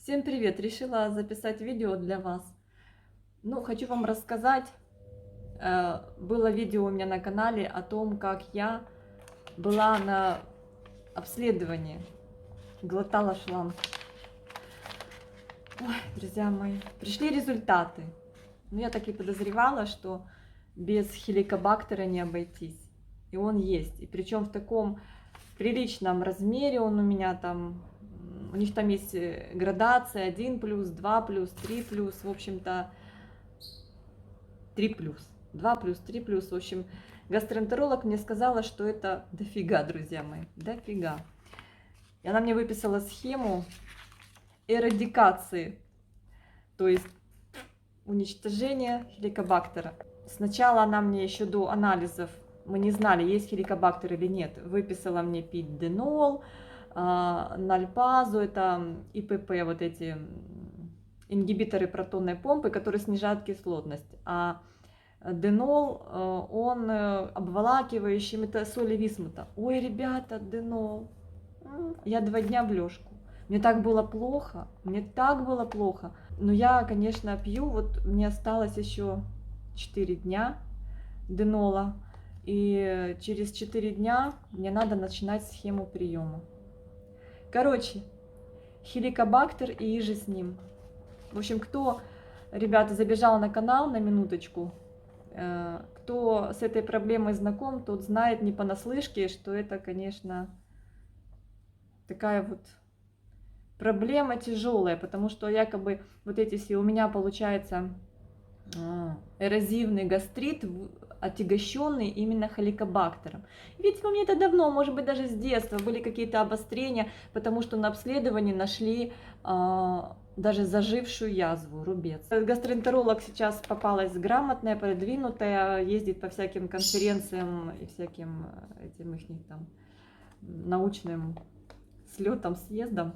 Всем привет! Решила записать видео для вас. Хочу вам рассказать. Было видео у меня на канале о том, как я была на обследовании, глотала шланг. Ой, друзья мои, пришли результаты. Я так и подозревала, что без хеликобактера не обойтись. И он есть. И причем в таком приличном размере он у меня там. У них там есть градация 1+, 2+, 3+, в общем-то 3+, 2+, 3+, в общем, гастроэнтеролог мне сказала, что это дофига, друзья мои, дофига. И она мне выписала схему эрадикации, то есть уничтожения хеликобактера. Сначала она мне еще до анализов, мы не знали, есть хеликобактер или нет, выписала мне пить денол, нальпазу, это ИПП, вот эти ингибиторы протонной помпы, которые снижают кислотность. А денол, он обволакивающий, это соли висмута. Ой, ребята, денол. Я 2 дня в лёжку. Мне так было плохо, Но я, конечно, пью, вот мне осталось еще 4 дня денола. И через 4 дня мне надо начинать схему приема. Короче, хеликобактер и иже с ним. В общем, кто, ребята, забежал на канал на минуточку, кто с этой проблемой знаком, тот знает не понаслышке, что это, конечно, такая вот проблема тяжелая, потому что якобы вот эти все у меня получается эрозивный гастрит, отягощенный именно хеликобактером. Видимо, мне это давно, может быть, даже с детства были какие-то обострения, потому что на обследовании нашли даже зажившую язву, рубец. Гастроэнтеролог сейчас попалась грамотная, продвинутая, ездит по всяким конференциям и всяким этим их там научным слетам, съездам.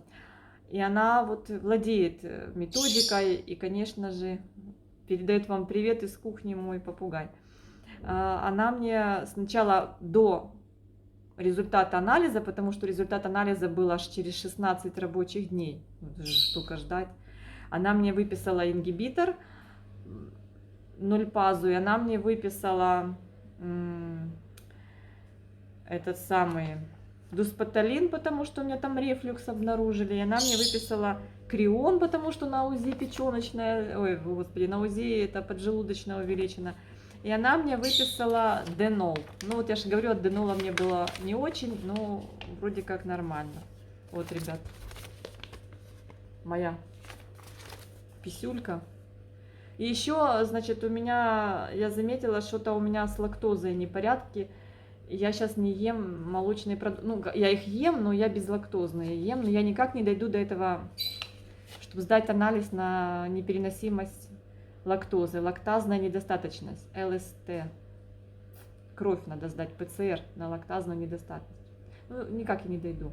И она вот владеет методикой и, конечно же, передает вам привет из кухни мой попугай. Она мне сначала до результата анализа, потому что результат анализа был аж через 16 рабочих дней, штука ждать. Она мне выписала ингибитор, нольпазу, и она мне выписала этот самый дуспаталин, потому что у меня там рефлюкс обнаружили, и она мне выписала крион, потому что на УЗИ печеночная, ой, господи, на УЗИ это поджелудочная увеличена. И она мне выписала денол. Вот я же говорю, от денола мне было не очень, но вроде как нормально. Вот, ребят, моя писюлька. И еще, значит, у меня, я заметила, что-то у меня с лактозой непорядки. Я сейчас не ем молочные продукты. Я их ем, но я безлактозные ем. Но я никак не дойду до этого, чтобы сдать анализ на непереносимость лактозы, лактазная недостаточность, ЛСТ. Кровь надо сдать, ПЦР на лактазную недостаточность. Никак я не дойду.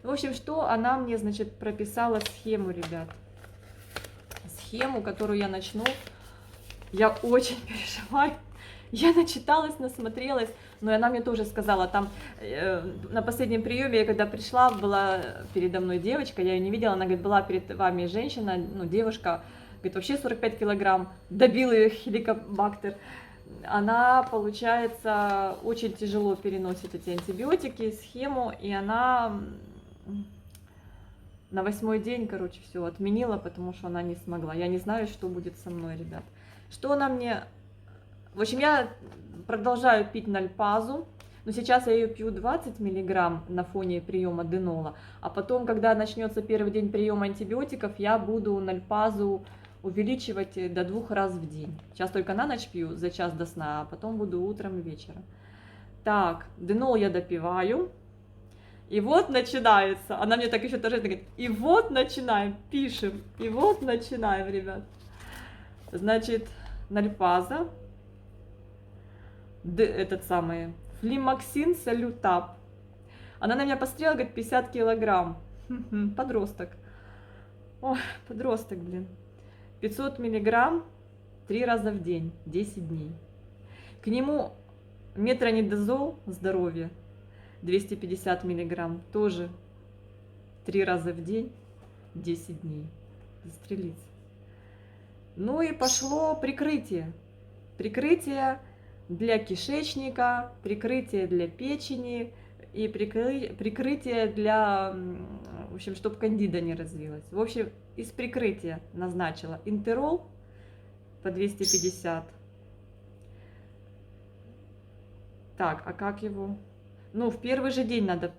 В общем, что она мне, значит, прописала схему, ребят. Схему, которую я начну. Я очень переживаю. Я начиталась, насмотрелась, но она мне тоже сказала, там на последнем приеме, я когда пришла, была передо мной девочка, я ее не видела, она говорит, была перед вами женщина, девушка, говорит, вообще 45 килограмм, добил ее хеликобактер. Она, получается, очень тяжело переносит эти антибиотики, схему, и она на 8-й день, короче, все отменила, потому что она не смогла. Я не знаю, что будет со мной, ребят. Что она мне... В общем, я продолжаю пить нальпазу, но сейчас я ее пью 20 мг на фоне приема денола, а потом, когда начнется первый день приема антибиотиков, я буду нальпазу увеличивать до 2 раз в день. Сейчас только на ночь пью за час до сна, а потом буду утром и вечером. Так, денол я допиваю. И вот начинается. Она мне так еще тоже говорит, и вот начинаем, пишем, и вот начинаем, ребят. Значит, нальпаза. Этот самый флимаксин салютап. Она на меня посмотрела, говорит, 50 килограмм. Подросток. Ой, подросток, блин. 500 миллиграмм 3 раза в день, 10 дней. К нему метронидозол, здоровье, 250 миллиграмм, тоже 3 раза в день, 10 дней. застрелиться. Ну и пошло прикрытие. Прикрытие для кишечника, прикрытие для печени и прикрытие для, в общем, чтобы кандида не развилась. В общем, из прикрытия назначила интерол по 250. Так, а как его? Ну, в первый же день надо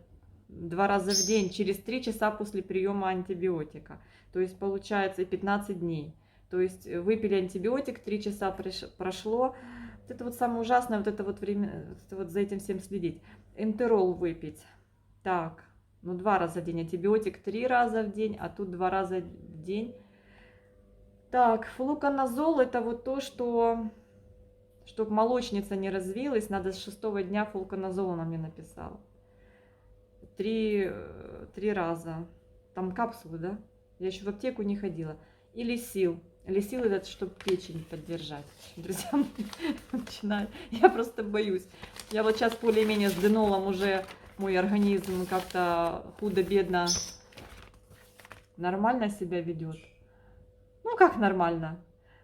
2 раза в день, через 3 часа после приема антибиотика. То есть получается 15 дней. То есть выпили антибиотик, 3 часа прошло. Вот это вот самое ужасное, вот это вот время, вот за этим всем следить. Энтерол выпить. Так, ну 2 раза в день. Антибиотик 3 раза в день, а тут 2 раза в день. Так, флуконазол это вот то, что... Чтобы молочница не развилась, надо с 6-го дня флуконазол, она мне написала. 3 раза. Там капсулы, да? Я еще в аптеку не ходила. И лисил. Лисил это, чтобы печень поддержать. Друзья, начинаю. Я просто боюсь. Я вот сейчас более-менее с денолом уже мой организм как-то худо-бедно нормально себя ведет. Ну, как нормально?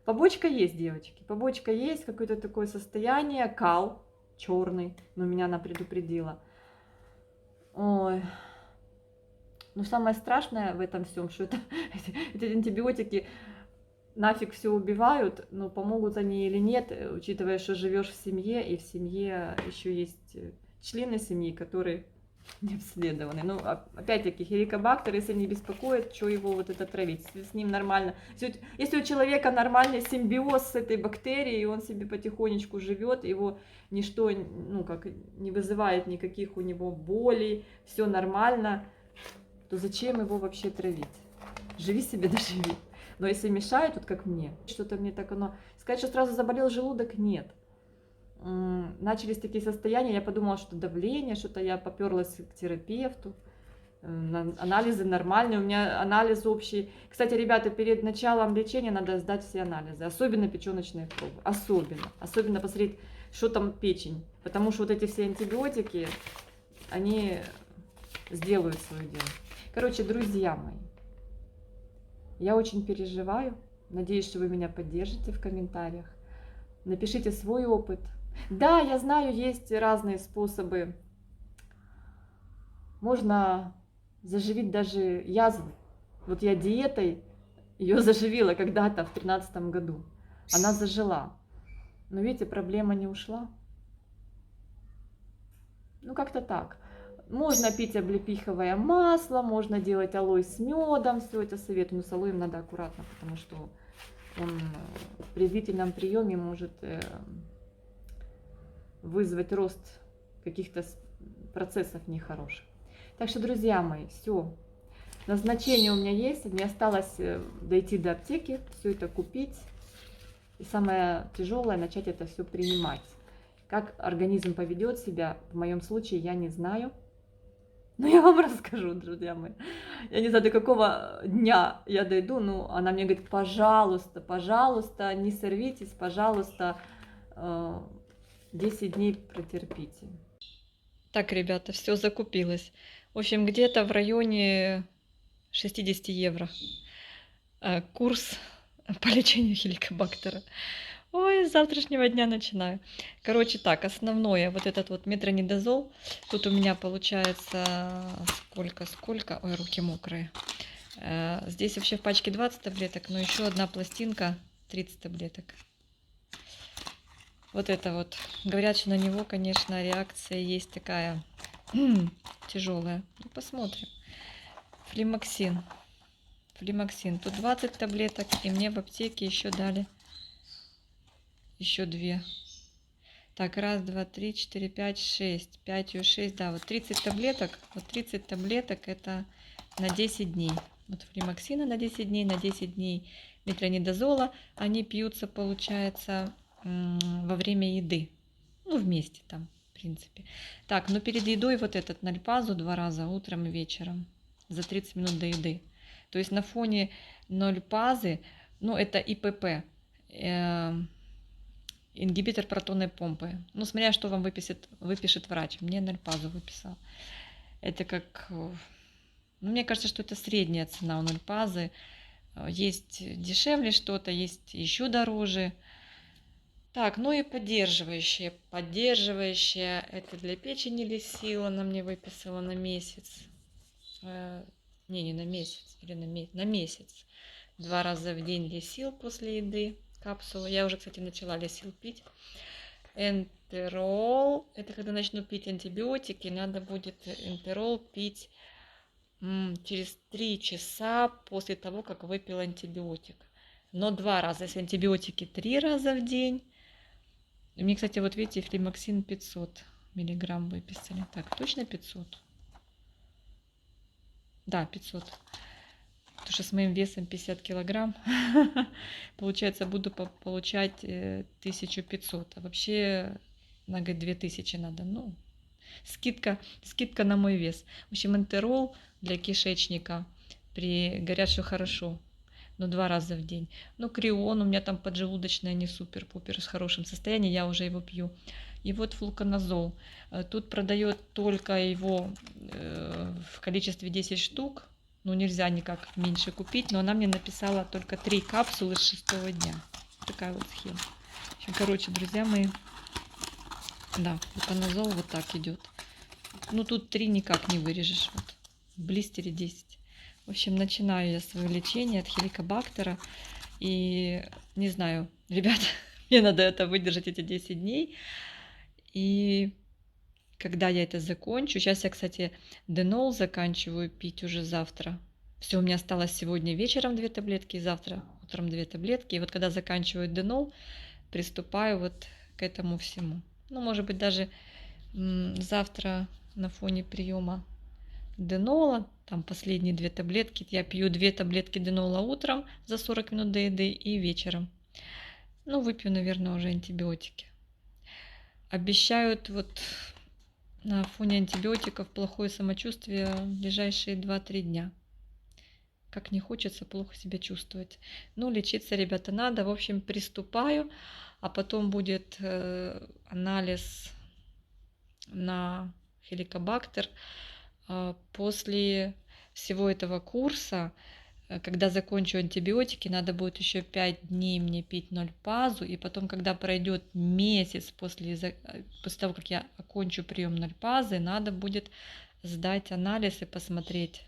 Побочка есть, девочки. Побочка есть, какое-то такое состояние. Кал черный. Но меня она предупредила. Ой. Но самое страшное в этом всем, что это, эти антибиотики нафиг все убивают, но помогут они или нет, учитывая, что живешь в семье, и в семье еще есть члены семьи, которые не обследованы. Ну, опять-таки, хеликобактер, если не беспокоит, что его вот это травить, если с ним нормально. Если у человека нормальный симбиоз с этой бактерией, и он себе потихонечку живет, его ничто, ну, как, не вызывает никаких у него болей, все нормально, то зачем его вообще травить? Живи себе, да живи. Но если мешает, вот как мне, что-то мне так оно... Сказать, что сразу заболел желудок, нет. Начались такие состояния, я подумала, что давление, что-то я поперлась к терапевту. Анализы нормальные, у меня анализ общий. Кстати, ребята, перед началом лечения надо сдать все анализы, особенно печеночные пробы, особенно посмотреть, что там печень, потому что вот эти все антибиотики, они сделают свое дело. Короче, друзья мои, я очень переживаю, надеюсь, что вы меня поддержите в комментариях, напишите свой опыт. Да, я знаю, есть разные способы. Можно заживить даже язву. Вот я диетой ее заживила когда-то в 2013 году. Она зажила. Но видите, проблема не ушла. Ну, как-то так. Можно пить облепиховое масло, можно делать алоэ с медом. Все это советую. Но с алоэм надо аккуратно, потому что он при длительном приеме может вызвать рост каких-то процессов нехороших. Так что, друзья мои, все. Назначение у меня есть. Мне осталось дойти до аптеки, все это купить. И самое тяжелое, начать это все принимать. Как организм поведет себя, в моем случае, я не знаю. Но я вам расскажу, друзья мои. Я не знаю, до какого дня я дойду, но она мне говорит, пожалуйста, пожалуйста, не сорвитесь, пожалуйста, 10 дней протерпите. Так, ребята, все закупилось. В общем, где-то в районе 60 евро курс по лечению хеликобактера. Ой, с завтрашнего дня начинаю. Короче, так, основное, вот этот вот метронидазол. Тут у меня получается сколько? Ой, руки мокрые. Здесь вообще в пачке 20 таблеток, но еще одна пластинка 30 таблеток. Вот это вот. Говорят, что на него, конечно, реакция есть такая тяжелая. Ну, посмотрим. Флимоксин. Тут 20 таблеток, и мне в аптеке еще дали еще 2. Так, 1, 2, 3, 4, 5, 6. 5 и 6, да, вот 30 таблеток. Вот 30 таблеток это на 10 дней. Вот флимоксина на 10 дней, на 10 дней метронидазола. Они пьются, получается, во время еды. Ну, вместе там, в принципе. Так, но перед едой вот этот нольпазу 2 раза, утром и вечером, за 30 минут до еды. То есть на фоне нольпазы, ну, это ИПП, ингибитор протонной помпы. Ну, смотря что вам выпишет врач. Мне нольпазу выписал. Это как... Ну, мне кажется, что это средняя цена у нольпазы. Есть дешевле что-то, есть еще дороже. Так, ну и поддерживающее. Поддерживающее это для печени Лисил, она мне выписала на месяц. Не на месяц, или на месяц. 2 раза в день Лисил после еды, капсулу. Я уже, кстати, начала Лисил пить. Энтерол, это когда начну пить антибиотики, надо будет энтерол пить через 3 часа после того, как выпил антибиотик. Но 2 раза, если антибиотики 3 раза в день. Мне, кстати, вот видите, флимоксин 500 миллиграмм выписали. Так, точно 500? Да, 500. Потому что с моим весом 50 килограмм, получается, буду получать 1500. А вообще, она говорит, 2000 надо. Ну, скидка на мой вес. В общем, энтерол для кишечника. Говорят, что хорошо. Но 2 раза в день. Но крион у меня там поджелудочная не супер-пупер с хорошим состоянием. Я уже его пью. И вот флуконазол. Тут продает только его в количестве 10 штук. Ну, нельзя никак меньше купить. Но она мне написала только 3 капсулы с 6-го дня. Такая вот схема. В общем, короче, друзья мои. Да, флуконазол вот так идет. Ну, тут 3 никак не вырежешь. Вот. В блистере 10. В общем, начинаю я свое лечение от хеликобактера. И не знаю, ребят, мне надо это выдержать эти 10 дней. И когда я это закончу, сейчас я, кстати, Денол заканчиваю пить уже завтра. Все, у меня осталось сегодня вечером 2 таблетки, и завтра утром 2 таблетки. И вот когда заканчиваю Денол, приступаю вот к этому всему. Ну, может быть, даже завтра на фоне приема Денола, там последние 2 таблетки. Я пью 2 таблетки Денола утром за 40 минут до еды и вечером. Ну, выпью, наверное, уже антибиотики. Обещают вот на фоне антибиотиков плохое самочувствие в ближайшие 2-3 дня. Как не хочется плохо себя чувствовать. Ну, лечиться, ребята, надо. В общем, приступаю. А потом будет анализ на хеликобактер. После всего этого курса, когда закончу антибиотики, надо будет еще 5 дней мне пить нольпазу, и потом, когда пройдет месяц после того, как я окончу прием нольпазы, надо будет сдать анализ и посмотреть,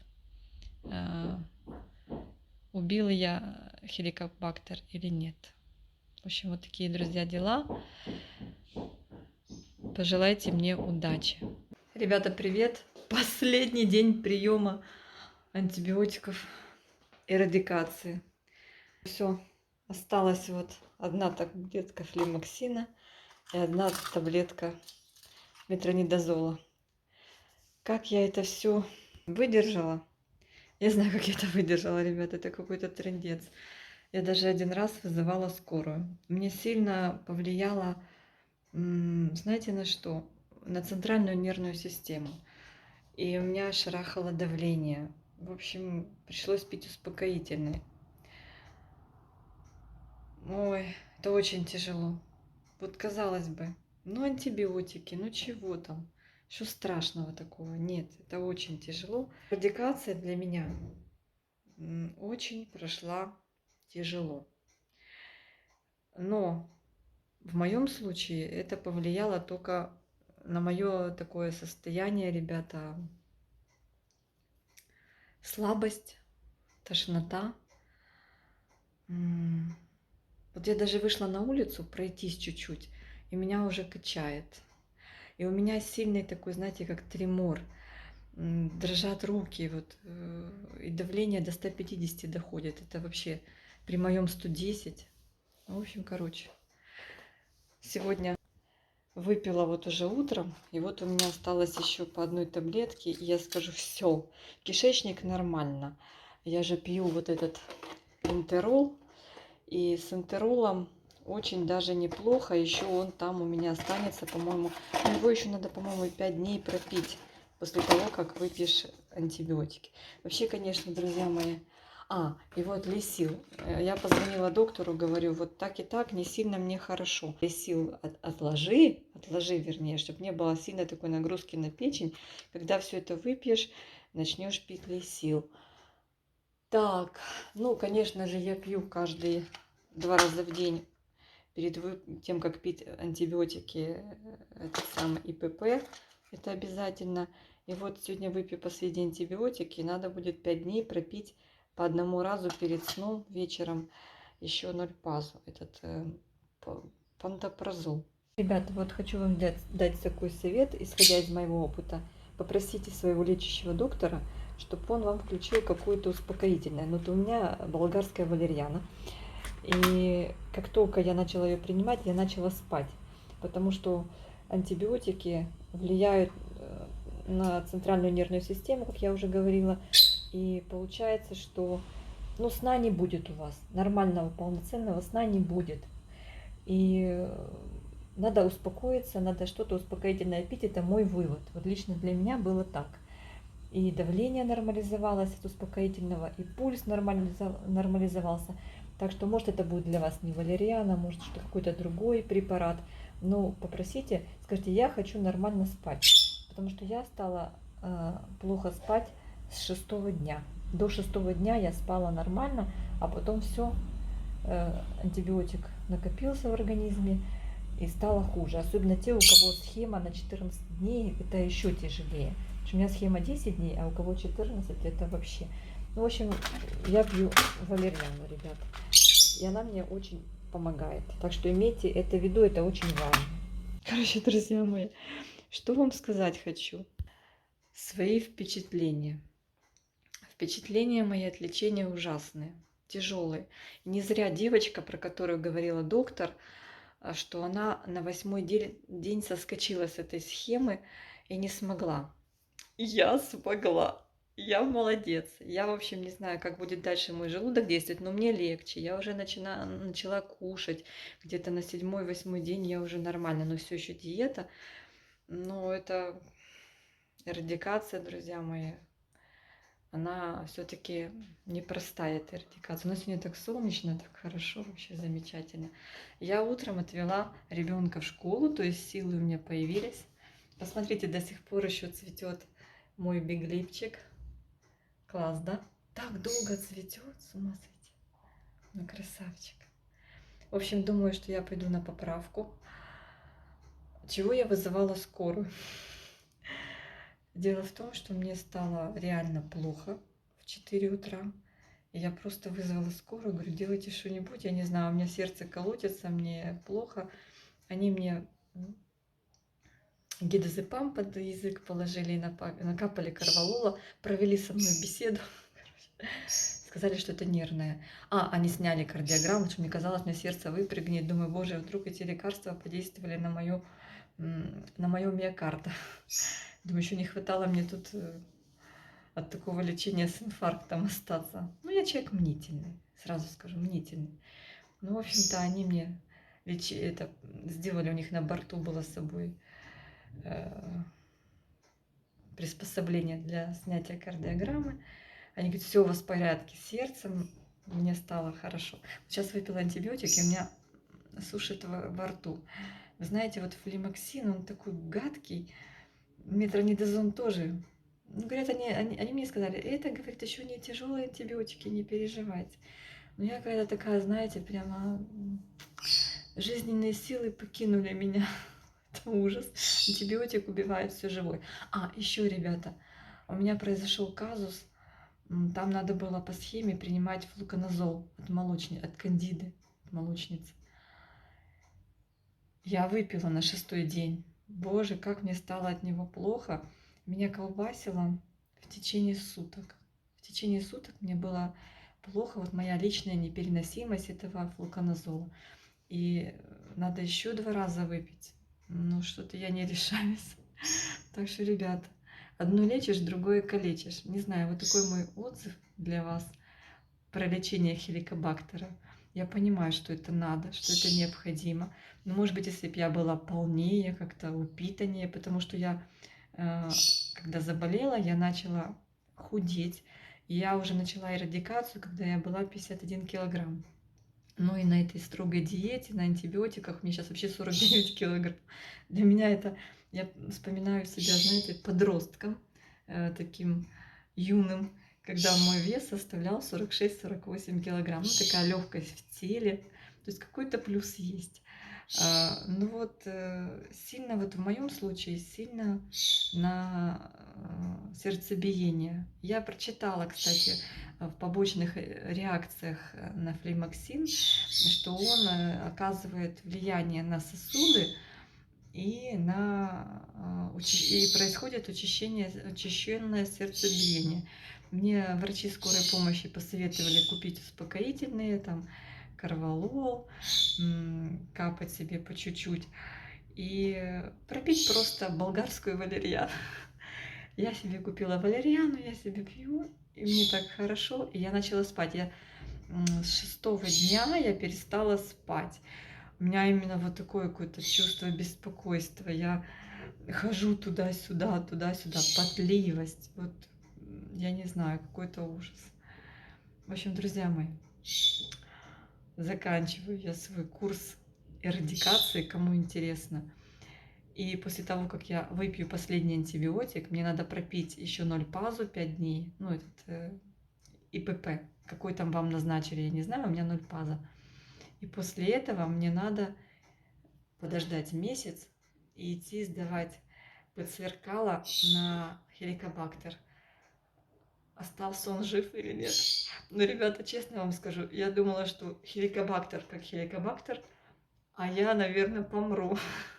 убила я хеликобактер или нет. В общем, вот такие, друзья, дела. Пожелайте мне удачи. Ребята, привет! Последний день приема антибиотиков, эрадикации. Все, осталась вот одна таблетка флимоксина и одна таблетка метронидозола. Как я это все выдержала? Я знаю, как я это выдержала, ребята, это какой-то трындец. Я даже один раз вызывала скорую. Мне сильно повлияло, знаете, на что? На центральную нервную систему. И у меня шарахало давление. В общем, пришлось пить успокоительные. Ой, это очень тяжело. Вот казалось бы, ну антибиотики, ну чего там? Что страшного такого? Нет, это очень тяжело. Радикация для меня очень прошла тяжело. Но в моем случае это повлияло только на мое такое состояние, ребята. Слабость, тошнота. Вот я даже вышла на улицу пройтись чуть-чуть, и меня уже качает. И у меня сильный такой, знаете, как тремор. Дрожат руки, вот, и давление до 150 доходит. Это вообще при моем 110. В общем, короче, сегодня выпила вот уже утром, и вот у меня осталось еще по одной таблетке, и я скажу, все, кишечник нормально. Я же пью вот этот энтерол, и с энтеролом очень даже неплохо. Еще он там у меня останется, по-моему, его еще надо, по-моему, 5 дней пропить после того, как выпьешь антибиотики. Вообще, конечно, друзья мои. И вот Лисил. Я позвонила доктору, говорю, вот так и так, не сильно мне хорошо. Лисил отложи, вернее, чтобы не было сильной такой нагрузки на печень. Когда все это выпьешь, начнешь пить Лисил. Так, ну, конечно же, я пью каждые 2 раза в день перед тем, как пить антибиотики, этот самый ИПП, это обязательно. И вот сегодня выпью последний антибиотик, и надо будет 5 дней пропить по 1 разу перед сном вечером еще 0 пазу, этот пантопразол. Ребята, вот хочу вам дать такой совет, исходя из моего опыта. Попросите своего лечащего доктора, чтобы он вам включил какое-то успокоительное. Ну, вот у меня болгарская валерьяна. И как только я начала ее принимать, я начала спать. Потому что антибиотики влияют на центральную нервную систему, как я уже говорила. И получается, что ну, сна не будет у вас. Нормального, полноценного сна не будет. И надо успокоиться, надо что-то успокоительное пить. Это мой вывод. Вот лично для меня было так. И давление нормализовалось от успокоительного, и пульс нормализовался. Так что, может, это будет для вас не валериана, может, что какой-то другой препарат. Но попросите, скажите, я хочу нормально спать. Потому что я стала плохо спать с 6-го дня. До 6-го дня я спала нормально, а потом все, антибиотик накопился в организме и стало хуже. Особенно те, у кого схема на 14 дней, это еще тяжелее. У меня схема 10 дней, а у кого 14, это вообще. Ну, в общем, я пью валерьяну, ребят. И она мне очень помогает. Так что имейте это в виду, это очень важно. Короче, друзья мои, что вам сказать хочу? Свои впечатления. Впечатления мои от лечения ужасные, тяжелые. Не зря девочка, про которую говорила доктор, что она на 8-й день соскочила с этой схемы и не смогла. Я смогла. Я молодец. Я, в общем, не знаю, как будет дальше мой желудок действовать, но мне легче. Я уже начала кушать. Где-то на 7-8 день я уже нормально, но все еще диета. Но это эрадикация, друзья мои, она все-таки непростая, эта эрадикация. У нас сегодня так солнечно, так хорошо, вообще замечательно. Я утром отвела ребенка в школу, то есть силы у меня появились. Посмотрите, до сих пор еще цветет мой биглипчик. Класс, да? Так долго цветет, с ума сойти. Ну, красавчик. В общем, думаю, что я пойду на поправку. Чего я вызывала скорую? Дело в том, что мне стало реально плохо в 4 утра. И я просто вызвала скорую, говорю, делайте что-нибудь. Я не знаю, у меня сердце колотится, мне плохо. Они мне гидозепам под язык положили и накапали корвалола, провели со мной беседу. Сказали, что это нервное. Они сняли кардиограмму, что мне казалось, мне сердце выпрыгнет. Думаю, боже, вдруг эти лекарства подействовали на мою миокард. Думаю, еще не хватало мне тут от такого лечения с инфарктом остаться. Ну, я человек мнительный, сразу скажу, мнительный. Ну, в общем-то, они мне сделали, у них на борту было с собой приспособление для снятия кардиограммы. Они говорят, все у вас в порядке с сердцем, мне стало хорошо. Сейчас выпила антибиотики, у меня сушит во рту. Вы знаете, вот флемоксин, он такой гадкий, метронидозон тоже. Ну, говорят, они мне сказали, это, говорит, еще не тяжелые антибиотики, не переживайте. Но я какая-то такая, знаете, прямо жизненные силы покинули меня. Это ужас. Антибиотик убивает все живое. Еще, ребята, у меня произошел казус. Там надо было по схеме принимать флуконазол от кандиды, от молочницы. Я выпила на 6-й день. Боже, как мне стало от него плохо. Меня колбасило в течение суток. В течение суток мне было плохо. Вот моя личная непереносимость этого флуконазола. И надо еще 2 раза выпить. Ну, что-то я не решаюсь. Так что, ребят, одно лечишь, другое калечишь. Не знаю, вот такой мой отзыв для вас про лечение хеликобактера. Я понимаю, что это надо, что это необходимо. Но, может быть, если бы я была полнее, как-то упитаннее, потому что я, когда заболела, я начала худеть. И я уже начала эрадикацию, когда я была 51 килограмм. Ну и на этой строгой диете, на антибиотиках, мне сейчас вообще 49 килограмм. Для меня это, я вспоминаю себя, знаете, подростком, таким юным, когда мой вес составлял 46-48 килограмм. Ну, такая легкость в теле. То есть какой-то плюс есть. Ну вот сильно, вот в моем случае, сильно на сердцебиение. Я прочитала, кстати, в побочных реакциях на флеймоксин, что он оказывает влияние на сосуды, и, и происходит учащенное сердцебиение. Мне врачи скорой помощи посоветовали купить успокоительные, там, корвалол, капать себе по чуть-чуть и пропить просто болгарскую валерьяну. Я себе купила валерьяну, я себе пью, и мне так хорошо, и я начала спать. С 6-го дня я перестала спать. У меня именно вот такое какое-то чувство беспокойства. Я хожу туда-сюда, туда-сюда, потливость. Вот я не знаю, какой-то ужас. В общем, друзья мои, заканчиваю я свой курс эрадикации, кому интересно. И после того, как я выпью последний антибиотик, мне надо пропить еще 0 пазу 5 дней. Ну, этот ИПП. Какой там вам назначили, я не знаю, у меня 0 паза. И после этого мне надо подождать месяц и идти сдавать подсверкало на хеликобактер. Остался он жив или нет? Ну, ребята, честно вам скажу, я думала, что хеликобактер как хеликобактер, а я, наверное, помру.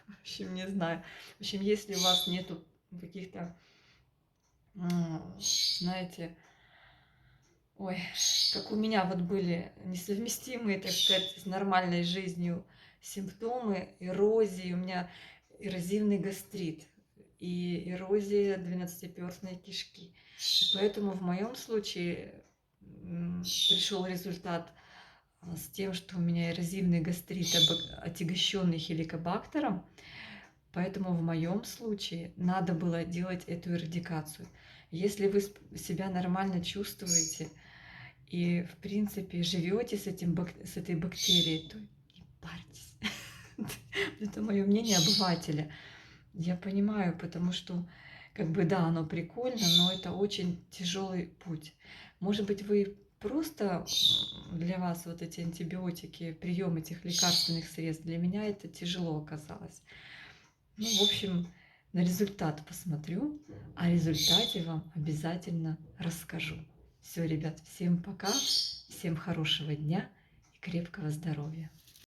В общем, не знаю. В общем, если у вас нету каких-то, знаете, ой, как у меня вот были несовместимые, так сказать, с нормальной жизнью симптомы эрозии. У меня эрозивный гастрит и эрозия двенадцатиперстной кишки. И поэтому в моем случае пришел результат с тем, что у меня эрозивный гастрит, отягощенный хеликобактером. Поэтому в моем случае надо было делать эту эрадикацию. Если вы себя нормально чувствуете и, в принципе, живете с этой бактерией, то не парьтесь. Это мое мнение обывателя. Я понимаю, потому что, как бы, да, оно прикольно, но это очень тяжелый путь. Может быть, вы просто для вас вот эти антибиотики, прием этих лекарственных средств, для меня это тяжело оказалось. Ну, в общем, на результат посмотрю, о результате вам обязательно расскажу. Все, ребят, всем пока, всем хорошего дня и крепкого здоровья.